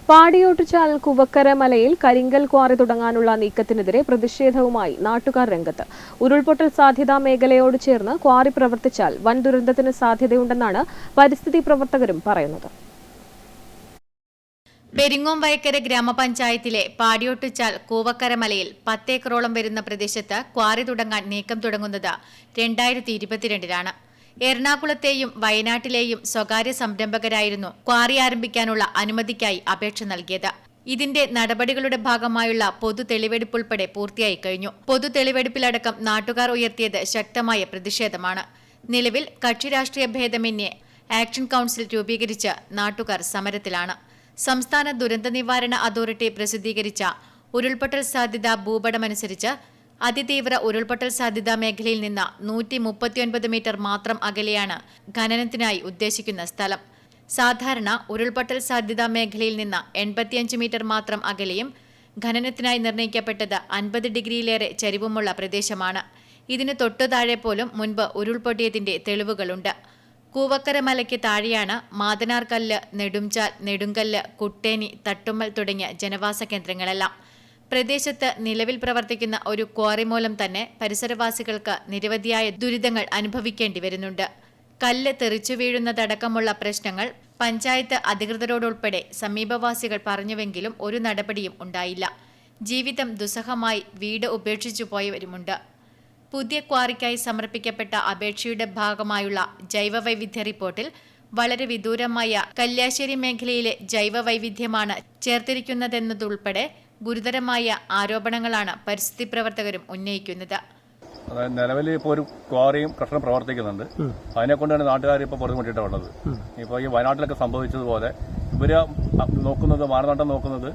പാടിയോട്ടുചാൽ കുവക്കര മലയിൽ കരിങ്കൽ ക്വാറി തുടങ്ങാനുള്ള നീക്കത്തിനെതിരെ പ്രതിഷേധവുമായി നാട്ടുകാർ രംഗത്ത്. ഉരുൾപൊട്ടൽ സാധ്യതാ മേഖലയോട് ചേർന്ന് ക്വാറി പ്രവർത്തിച്ചാൽ വൻ ദുരന്തത്തിന് സാധ്യതയുണ്ടെന്നാണ് പരിസ്ഥിതി പ്രവർത്തകരും പറയുന്നത്. പെരിങ്ങോംവയക്കര ഗ്രാമപഞ്ചായത്തിലെ പാടിയോട്ടുചാൽ കൂവക്കര മലയിൽ 10 ഏക്കറോളം വരുന്ന പ്രദേശത്ത് ക്വാറി തുടങ്ങാൻ നീക്കം തുടങ്ങുന്നത് 2022-ലാണ്. എറണാകുളത്തെയും വയനാട്ടിലെയും സ്വകാര്യ സംരംഭകരായിരുന്നു ക്വാറി ആരംഭിക്കാനുള്ള അനുമതിക്കായി അപേക്ഷ നൽകിയത്. ഇതിന്റെ നടപടികളുടെ ഭാഗമായുള്ള പൊതു തെളിവെടുപ്പുൾപ്പെടെ പൂർത്തിയായി കഴിഞ്ഞു. പൊതു തെളിവെടുപ്പിലടക്കം നാട്ടുകാർ ഉയർത്തിയത് ശക്തമായ പ്രതിഷേധമാണ്. നിലവിൽ കക്ഷി രാഷ്ട്രീയ ഭേദമന്യേ ആക്ഷൻ കൌൺസിൽ രൂപീകരിച്ച് നാട്ടുകാർ സമരത്തിലാണ്. സംസ്ഥാന ദുരന്ത നിവാരണ അതോറിറ്റി പ്രസിദ്ധീകരിച്ച ഉരുൾപൊട്ടൽ സാധ്യതാ ഭൂപടമനുസരിച്ച് അതിതീവ്ര ഉരുൾപൊട്ടൽ സാധ്യതാ മേഖലയിൽ നിന്ന് 139 മീറ്റർ മാത്രം അകലെയാണ് ഖനനത്തിനായി ഉദ്ദേശിക്കുന്ന സ്ഥലം. സാധാരണ ഉരുൾപൊട്ടൽ സാധ്യതാ മേഖലയിൽ നിന്ന് 85 മീറ്റർ മാത്രം അകലെയും ഖനനത്തിനായി നിർണ്ണയിക്കപ്പെട്ടത് 50 ഡിഗ്രിയിലേറെ ചരിവുമുള്ള പ്രദേശമാണ്. ഇതിന് തൊട്ടു താഴെ പോലും മുൻപ് ഉരുൾപൊട്ടിയതിന്റെ തെളിവുകളുണ്ട്. കൂവക്കര മലയ്ക്ക് താഴെയാണ് മാതനാർകല്ല്, നെടുംചാൽ, നെടുങ്കല്ല്, കുട്ടേനി, തട്ടുമ്മൽ തുടങ്ങിയ ജനവാസ കേന്ദ്രങ്ങളെല്ലാം. പ്രദേശത്ത് നിലവിൽ പ്രവർത്തിക്കുന്ന ഒരു ക്വാറി മൂലം തന്നെ പരിസരവാസികൾക്ക് നിരവധിയായ ദുരിതങ്ങൾ അനുഭവിക്കേണ്ടി വരുന്നുണ്ട്. കല്ല് തെറിച്ചു വീഴുന്നതടക്കമുള്ള പ്രശ്നങ്ങൾ പഞ്ചായത്ത് അധികൃതരോടുൾപ്പെടെ സമീപവാസികൾ പറഞ്ഞുവെങ്കിലും ഒരു നടപടിയും ഉണ്ടായില്ല. ജീവിതം ദുസ്സഹമായി വീട് ഉപേക്ഷിച്ചു പോയവരുമുണ്ട്. പുതിയ ക്വാറിക്കായി സമർപ്പിക്കപ്പെട്ട അപേക്ഷയുടെ ഭാഗമായുള്ള ജൈവവൈവിധ്യ റിപ്പോർട്ടിൽ വളരെ വിദൂരമായ കല്യാശ്ശേരി മേഖലയിലെ ജൈവവൈവിധ്യമാണ് ചേർത്തിരിക്കുന്നതെന്നതുൾപ്പെടെ ഗുരുതരമായ ആരോപണങ്ങളാണ് പരിസ്ഥിതി പ്രവർത്തകരും ഉന്നയിക്കുന്നത്. നിലവിൽ ഇപ്പോൾ ഒരു ക്വാറിയും കർഷകരും പ്രവർത്തിക്കുന്നുണ്ട്. അതിനെ കൊണ്ടാണ് നാട്ടുകാർ ഇപ്പോൾ പൊറുതിമുട്ടിയിട്ടുള്ളത്. ഇപ്പോൾ ഈ വയനാട്ടിലൊക്കെ സംഭവിച്ചതുപോലെ ഇവര് നോക്കുന്നത്, മാനദണ്ഡം നോക്കുന്നത്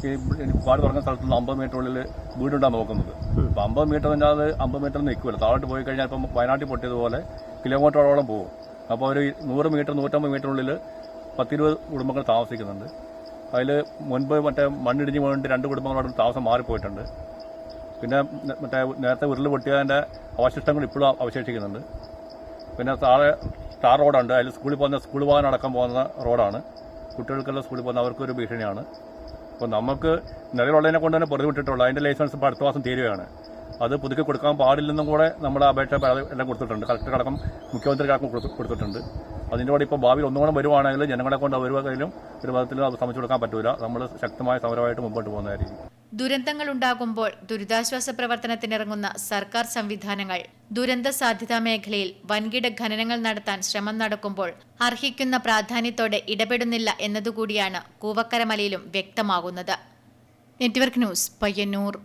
ഈ ക്വാറി തുടങ്ങുന്ന സ്ഥലത്ത് നിന്ന് 50 മീറ്ററുള്ളിൽ വീടുണ്ടാണ് നോക്കുന്നത്. അപ്പോൾ 50 മീറ്റർ തന്നെ അത് 50 മീറ്റർ നിൽക്കില്ല. താഴോട്ട് പോയി കഴിഞ്ഞാൽ ഇപ്പം വയനാട്ടിൽ പൊട്ടിയതുപോലെ കിലോമീറ്ററോളം പോകും. അപ്പോൾ ഒരു 100 മീറ്റർ 150 മീറ്ററിനുള്ളിൽ 10-20 കുടുംബങ്ങൾ താമസിക്കുന്നുണ്ട്. അതിൽ മുൻപ് മണ്ണിടിഞ്ഞ് വീണിട്ട് 2 കുടുംബങ്ങളോട് താമസം മാറിപ്പോയിട്ടുണ്ട്. പിന്നെ നേരത്തെ ഉരുൾ പൊട്ടിയതിൻ്റെ അവശിഷ്ടങ്ങൾ ഇപ്പോഴും അവശേഷിക്കുന്നുണ്ട്. പിന്നെ താഴെ ടാർ റോഡുണ്ട്. അതിൽ സ്കൂളിൽ പോകാൻ അടക്കം പോകുന്ന റോഡാണ്. കുട്ടികൾക്കെല്ലാം സ്കൂളിൽ പോകുന്ന അവർക്കൊരു ഭീഷണിയാണ്. അപ്പോൾ നമുക്ക് നിലവിലുള്ളതിനെ കൊണ്ട് തന്നെ പൊറുതിവിട്ടിട്ടുള്ളൂ. അതിൻ്റെ ലൈസൻസ് ഇപ്പോൾ അടുത്ത മാസം തീരുകയാണ്. അത് പുതുക്കി കൊടുക്കാൻ പാടില്ലെന്നും കൂടെ നമ്മുടെ അപേക്ഷ എല്ലാം കൊടുത്തിട്ടുണ്ട്. കളക്ടർക്കടക്കം മുഖ്യമന്ത്രിക്കടക്കം കൊടുത്തിട്ടുണ്ട്. അതിൻ്റെ കൂടെ ഇപ്പോൾ ഭാവിയിൽ ഒന്നുകൂടെ വരുവാണെങ്കിലും ജനങ്ങളെ കൊണ്ട് വരുവാണെങ്കിലും ഒരു വിധത്തിലും അത് ശ്രമിച്ചു കൊടുക്കാൻ പറ്റൂല. നമ്മൾ ശക്തമായ സമരമായിട്ട് മുമ്പോട്ട് പോകുന്നതായിരിക്കും. ദുരന്തങ്ങൾ ഉണ്ടാകുമ്പോൾ ദുരിതാശ്വാസ പ്രവർത്തനത്തിനിറങ്ങുന്ന സർക്കാർ സംവിധാനങ്ങൾ ദുരന്ത സാധ്യതാ മേഖലയിൽ വൻകിട ഖനനങ്ങൾ നടത്താൻ ശ്രമം നടക്കുമ്പോൾ അർഹിക്കുന്ന പ്രാധാന്യത്തോടെ ഇടപെടുന്നില്ല എന്നതുകൂടിയാണ് കൂവക്കര മലയിലും വ്യക്തമാകുന്നത്. Network news, Payyanur.